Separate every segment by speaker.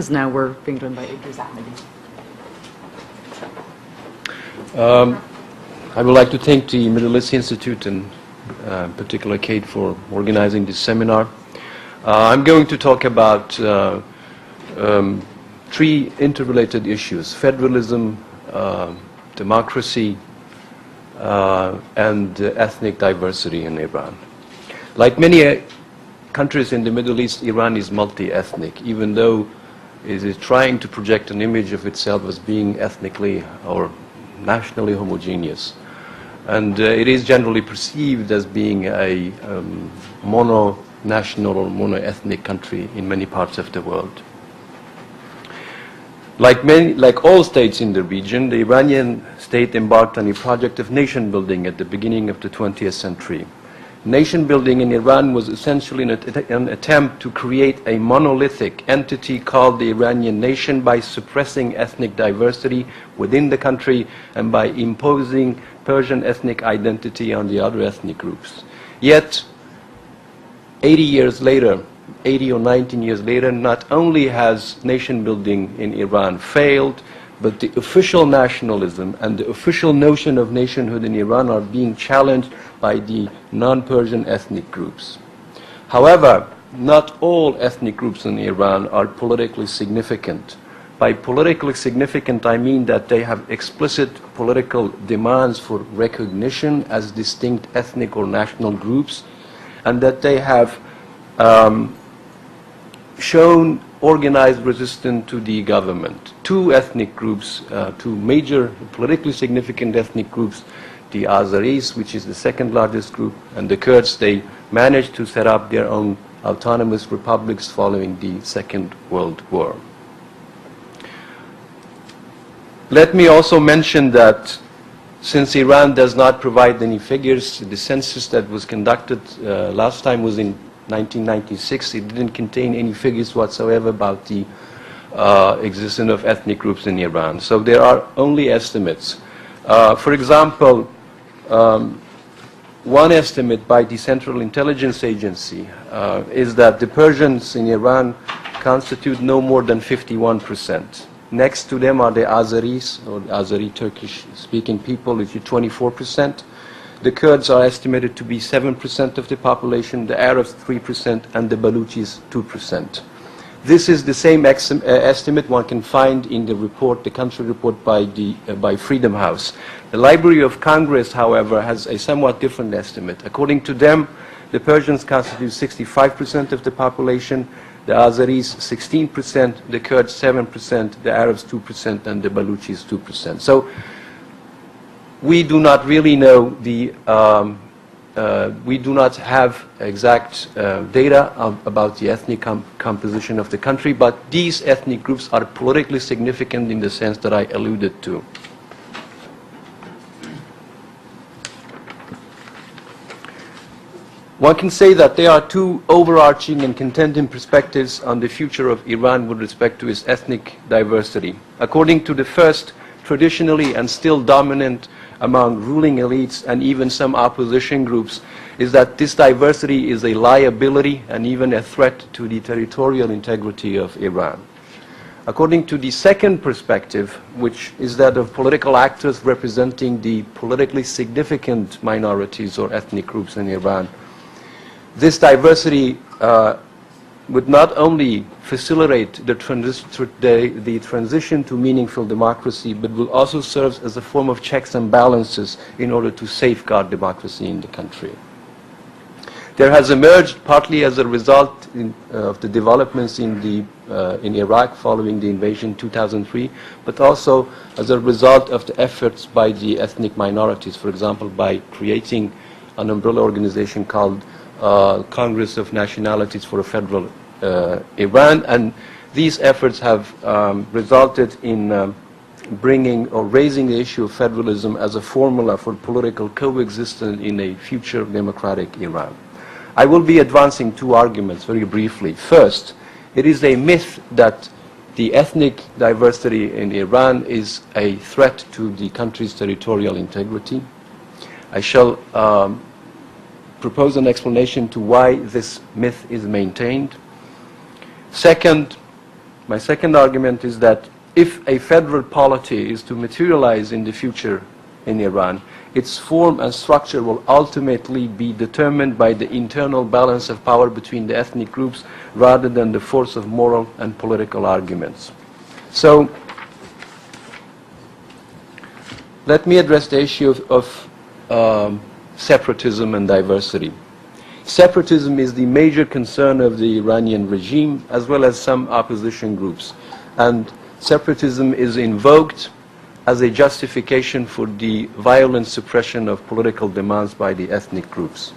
Speaker 1: because now we're being done by Idris Ahmedi.
Speaker 2: I would like to thank the Middle East Institute and in particular Kate for organizing this seminar. I'm going to talk about three interrelated issues: federalism, democracy, and ethnic diversity in Iran. Like many countries in the Middle East, Iran is multi-ethnic, even though it is trying to project an image of itself as being ethnically or nationally homogeneous. And it is generally perceived as being a mono-national or mono-ethnic country in many parts of the world. Like all states in the region, the Iranian state embarked on a project of nation building at the beginning of the 20th century. Nation building in Iran was essentially an attempt to create a monolithic entity called the Iranian nation by suppressing ethnic diversity within the country and by imposing Persian ethnic identity on the other ethnic groups. Yet, 80 years later, 80 or 19 years later, not only has nation building in Iran failed, but the official nationalism and the official notion of nationhood in Iran are being challenged by the non-Persian ethnic groups. However, not all ethnic groups in Iran are politically significant. By politically significant, I mean that they have explicit political demands for recognition as distinct ethnic or national groups, and that they have shown organized resistance to the government. Two ethnic groups, two major politically significant ethnic groups, the Azeris, which is the second largest group, and the Kurds, they managed to set up their own autonomous republics following the Second World War. Let me also mention that since Iran does not provide any figures, the census that was conducted last time was in 1996. It didn't contain any figures whatsoever about the existence of ethnic groups in Iran. So there are only estimates. For example, one estimate by the Central Intelligence Agency is that the Persians in Iran constitute no more than 51%. Next to them are the Azeris, or Azeri Turkish-speaking people, which is 24%. The Kurds are estimated to be 7% of the population, the Arabs 3%, and the Baluchis 2%. This is the same estimate one can find in the report, the country report by Freedom House. The Library of Congress, however, has a somewhat different estimate. According to them, the Persians constitute 65% of the population, the Azeris 16%, the Kurds 7%, the Arabs 2%, and the Baluchis 2%. So we do not really know we do not have exact data about the ethnic composition of the country, but these ethnic groups are politically significant in the sense that I alluded to. One can say that there are two overarching and contending perspectives on the future of Iran with respect to its ethnic diversity. According to the first, traditionally and still dominant among ruling elites and even some opposition groups, is that this diversity is a liability and even a threat to the territorial integrity of Iran. According to the second perspective, which is that of political actors representing the politically significant minorities or ethnic groups in Iran, this diversity would not only facilitate the transition to meaningful democracy, but will also serve as a form of checks and balances in order to safeguard democracy in the country. There has emerged, partly as a result of the developments in Iraq following the invasion in 2003, but also as a result of the efforts by the ethnic minorities, for example, by creating an umbrella organization called Congress of Nationalities for a Federal Iran, and these efforts have resulted in bringing or raising the issue of federalism as a formula for political coexistence in a future democratic Iran. I will be advancing two arguments very briefly. First, it is a myth that the ethnic diversity in Iran is a threat to the country's territorial integrity. I shall propose an explanation to why this myth is maintained. Second, My second argument is that if a federal polity is to materialize in the future in Iran, its form and structure will ultimately be determined by the internal balance of power between the ethnic groups rather than the force of moral and political arguments. So, let me address the issue of separatism and diversity. Separatism is the major concern of the Iranian regime as well as some opposition groups. And separatism is invoked as a justification for the violent suppression of political demands by the ethnic groups.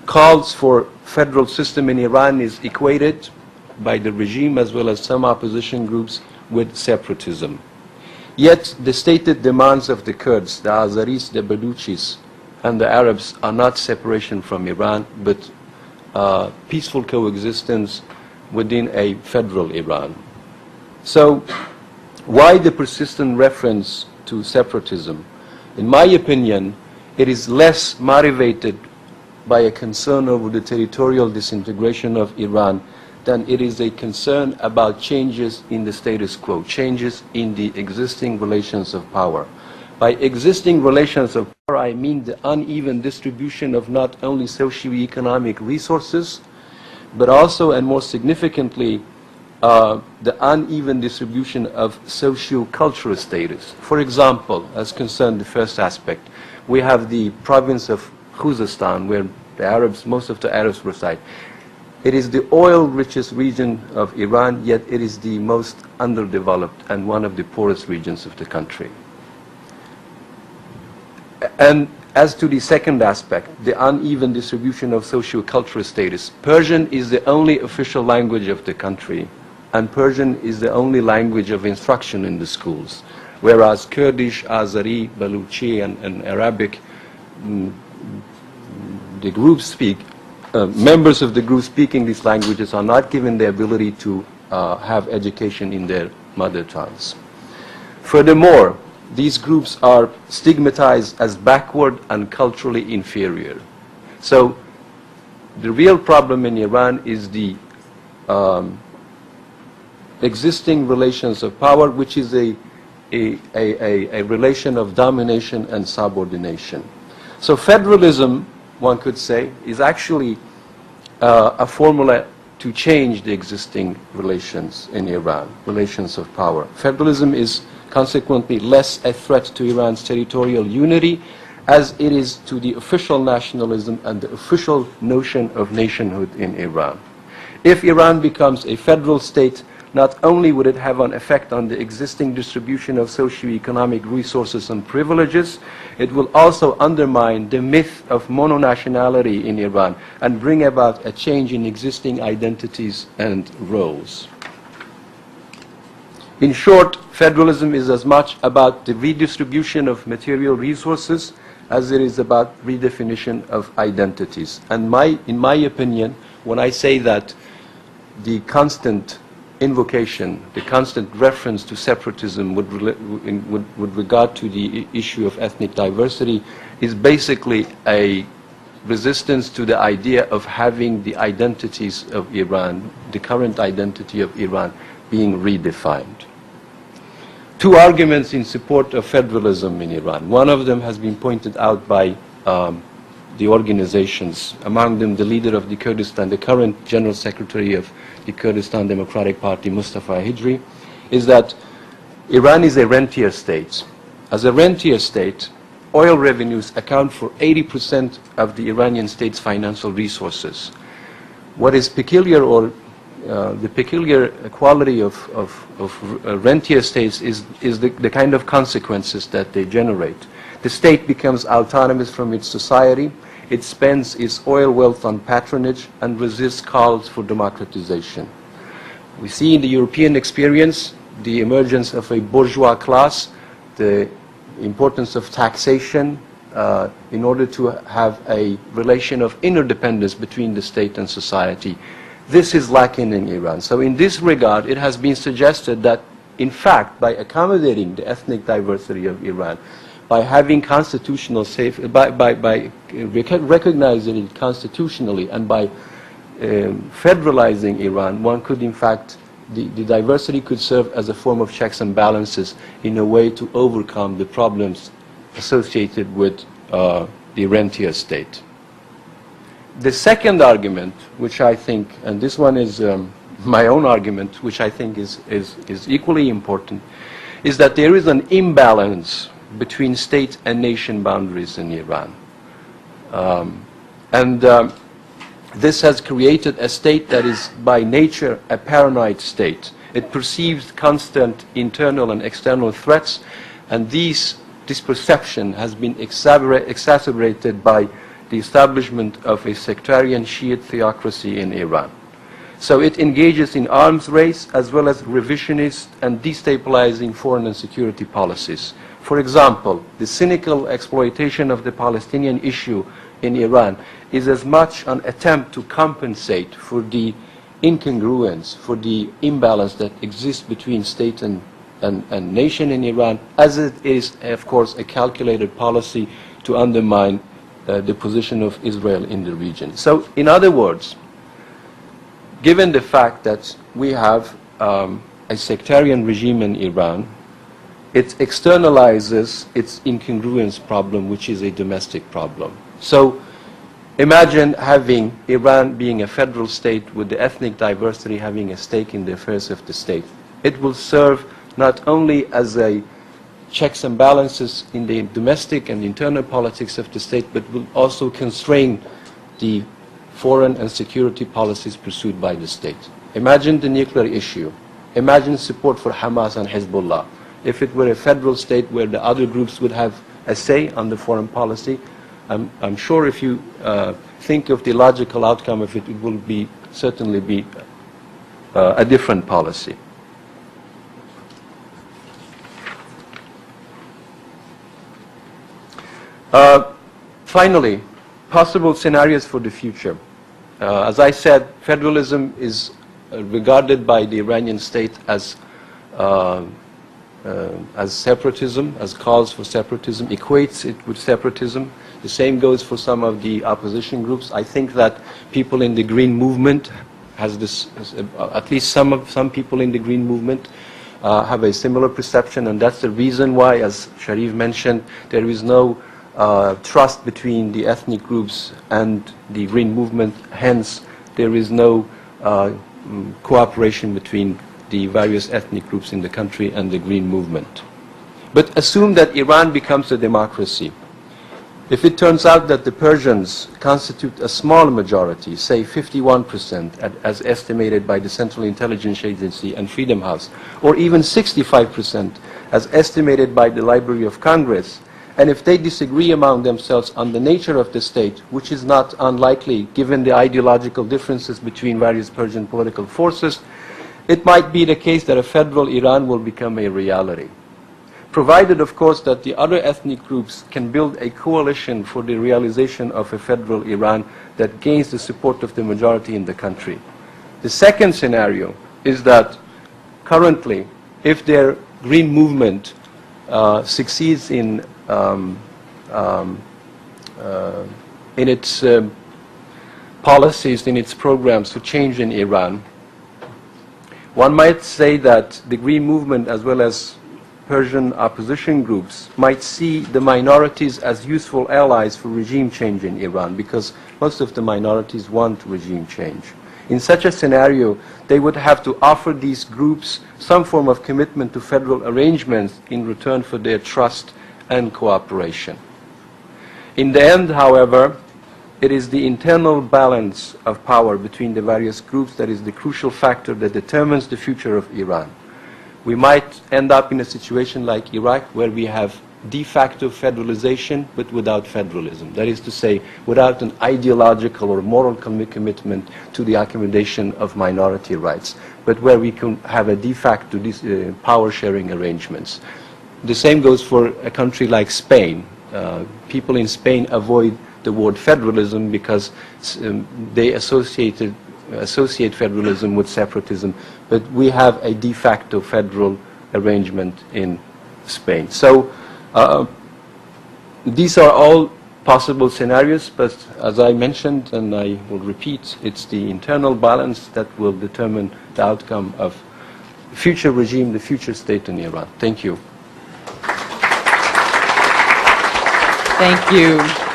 Speaker 2: Calls for federal system in Iran is equated by the regime as well as some opposition groups with separatism. Yet the stated demands of the Kurds, the Azeris, the Baluchis, and the Arabs are not separation from Iran, but peaceful coexistence within a federal Iran. So, why the persistent reference to separatism? In my opinion, it is less motivated by a concern over the territorial disintegration of Iran than it is a concern about changes in the status quo, changes in the existing relations of power. By existing relations of power, I mean the uneven distribution of not only socio-economic resources, but also, and more significantly, the uneven distribution of socio-cultural status. For example, as concerned the first aspect, we have the province of Khuzestan, where the Arabs, most of the Arabs reside. It is the oil-richest region of Iran, yet it is the most underdeveloped and one of the poorest regions of the country. And as to the second aspect, the uneven distribution of socio-cultural status, Persian is the only official language of the country, and Persian is the only language of instruction in the schools, whereas Kurdish, Azeri, Baluchi, and Arabic, the group speak, members of the group speaking these languages are not given the ability to have education in their mother tongues. Furthermore, these groups are stigmatized as backward and culturally inferior. So the real problem in Iran is the existing relations of power, which is a relation of domination and subordination. So federalism, one could say, is actually a formula to change the existing relations in Iran, relations of power. Federalism is consequently less a threat to Iran's territorial unity as it is to the official nationalism and the official notion of nationhood in Iran. If Iran becomes a federal state, not only would it have an effect on the existing distribution of socio-economic resources and privileges, it will also undermine the myth of mononationality in Iran and bring about a change in existing identities and roles. In short, federalism is as much about the redistribution of material resources as it is about redefinition of identities. And in my opinion, when I say that the constant invocation, the constant reference to separatism with regard to the issue of ethnic diversity is basically a resistance to the idea of having the identities of Iran, the current identity of Iran, being redefined. Two arguments in support of federalism in Iran. One of them has been pointed out by the organizations, among them the leader of the Kurdistan, the current General Secretary of the Kurdistan Democratic Party, Mustafa Hijri, is that Iran is a rentier state. As a rentier state, oil revenues account for 80% of the Iranian state's financial resources. What is peculiar, or the peculiar quality of rentier states is the kind of consequences that they generate. The state becomes autonomous from its society. It spends its oil wealth on patronage and resists calls for democratization. We see in the European experience the emergence of a bourgeois class, the importance of taxation in order to have a relation of interdependence between the state and society. This is lacking in Iran. So in this regard, it has been suggested that, in fact, by accommodating the ethnic diversity of Iran, by having constitutional by recognizing it constitutionally and by federalizing Iran, one could in fact the diversity could serve as a form of checks and balances in a way to overcome the problems associated with the rentier state. The second argument, which I think, and this one is my own argument, which I think is equally important, is that there is an imbalance between state and nation boundaries in Iran. This has created a state that is by nature a paranoid state. It perceives constant internal and external threats, and this perception has been exacerbated by the establishment of a sectarian Shiite theocracy in Iran. So it engages in arms race as well as revisionist and destabilizing foreign and security policies. For example, the cynical exploitation of the Palestinian issue in Iran is as much an attempt to compensate for the incongruence, for the imbalance that exists between state and nation in Iran, as it is, of course, a calculated policy to undermine the position of Israel in the region. So, in other words, given the fact that we have a sectarian regime in Iran, it externalizes its incongruence problem, which is a domestic problem. So, imagine having Iran being a federal state with the ethnic diversity having a stake in the affairs of the state. It will serve not only as a checks and balances in the domestic and internal politics of the state, but will also constrain the foreign and security policies pursued by the state. Imagine the nuclear issue. Imagine support for Hamas and Hezbollah. If it were a federal state where the other groups would have a say on the foreign policy, I'm sure if you think of the logical outcome of it, it will certainly be a different policy. Finally, possible scenarios for the future. As I said, federalism is regarded by the Iranian state as separatism, as calls for separatism, equates it with separatism. The same goes for some of the opposition groups. I think that people in the Green Movement has this, at least some people in the Green Movement have a similar perception, and that's the reason why, as Sharif mentioned, there is no trust between the ethnic groups and the Green Movement. Hence, there is no cooperation between the various ethnic groups in the country and the Green Movement. But assume that Iran becomes a democracy. If it turns out that the Persians constitute a small majority, say 51%, as estimated by the Central Intelligence Agency and Freedom House, or even 65%, as estimated by the Library of Congress, and if they disagree among themselves on the nature of the state, which is not unlikely given the ideological differences between various Persian political forces, it might be the case that a federal Iran will become a reality. Provided, of course, that the other ethnic groups can build a coalition for the realization of a federal Iran that gains the support of the majority in the country. The second scenario is that currently, if their Green Movement succeeds in its policies, in its programs to change in Iran, one might say that the Green Movement, as well as Persian opposition groups, might see the minorities as useful allies for regime change in Iran, because most of the minorities want regime change. In such a scenario, they would have to offer these groups some form of commitment to federal arrangements in return for their trust and cooperation. In the end, however, it is the internal balance of power between the various groups that is the crucial factor that determines the future of Iran. We might end up in a situation like Iraq, where we have de facto federalization but without federalism. That is to say, without an ideological or moral commitment to the accommodation of minority rights, but where we can have a de facto power sharing arrangements. The same goes for a country like Spain. People in Spain avoid the word federalism because they associate federalism with separatism, but we have a de facto federal arrangement in Spain. So these are all possible scenarios, but as I mentioned, and I will repeat, it's the internal balance that will determine the outcome of future regime, the future state in Iran. Thank you.
Speaker 1: Thank you.